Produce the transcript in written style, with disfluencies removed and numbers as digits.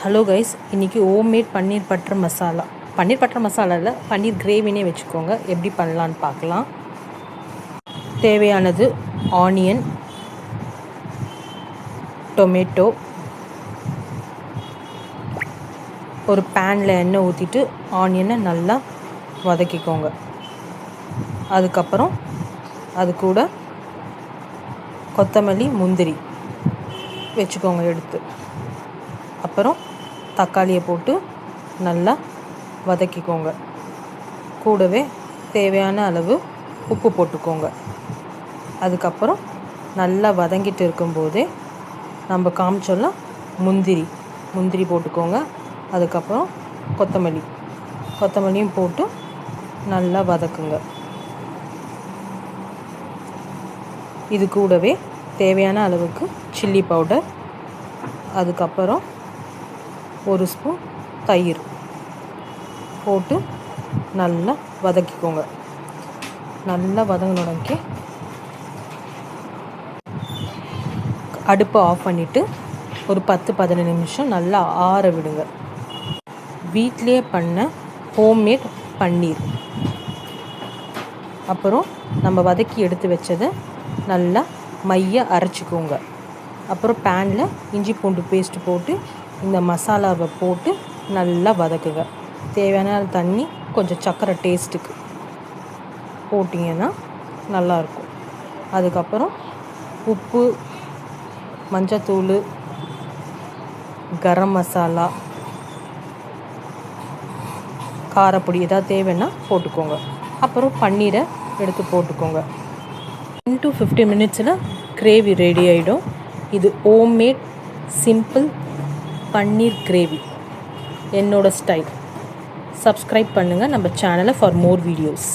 Hello guys, இன்றைக்கி homemade பன்னீர் butter masala. பன்னீர் butter masala இல்லை, பன்னீர் கிரேவினே வச்சுக்கோங்க. எப்படி பண்ணலான்னு பார்க்கலாம். தேவையானது ஆனியன், டொமேட்டோ. ஒரு பேனில் எண்ணெய் ஊற்றிட்டு ஆனியனை நல்லா வதக்கிக்கோங்க. அதுக்கப்புறம் அது கூட கொத்தமல்லி, முந்திரி வச்சுக்கோங்க எடுத்து. அப்புறம் தக்காளியை போட்டு நல்லா வதக்கிக்கோங்க. கூடவே தேவையான அளவு உப்பு போட்டுக்கோங்க. அதுக்கப்புறம் நல்லா வதங்கிட்டு இருக்கும்போதே நம்ம காமிச்சோம்னா முந்திரி போட்டுக்கோங்க. அதுக்கப்புறம் கொத்தமல்லியும் போட்டு நல்லா வதக்குங்க. இது கூடவே தேவையான அளவுக்கு சில்லி பவுடர், அதுக்கப்புறம் ஒரு ஸ்பூன் தயிர் போட்டு நல்லா வதக்கிக்கோங்க. நல்லா வதங்கினோடனே அடுப்பை ஆஃப் பண்ணிவிட்டு ஒரு 10-15 நிமிஷம் நல்லா ஆற விடுங்க. வீட்டிலே பண்ண ஹோம்மேட் பன்னீர். அப்புறம் நம்ம வதக்கி எடுத்து வச்சதை நல்லா மைய அரைச்சிக்கோங்க. அப்புறம் பேனில் இஞ்சி பூண்டு பேஸ்ட்டு போட்டு இந்த மசாலாவை போட்டு நல்லா வதக்குங்க. தேவையான தண்ணி, கொஞ்சம் சர்க்கரை டேஸ்ட்டுக்கு போட்டிங்கன்னா நல்லாயிருக்கும். அதுக்கப்புறம் உப்பு, மஞ்சத்தூள், கரம் மசாலா, காரப்பொடி ஏதாவது தேவைன்னா போட்டுக்கோங்க. அப்புறம் பன்னீரை எடுத்து போட்டுக்கோங்க. 10 to 15 மினிட்ஸில் கிரேவி ரெடி ஆகிடும். இது ஹோம்மேட் சிம்பிள் பன்னீர் கிரேவி, என்னோட ஸ்டைல். சப்ஸ்கிரைப் பண்ணுங்கள் நம்ம சேனலை ஃபார் மோர் வீடியோஸ்.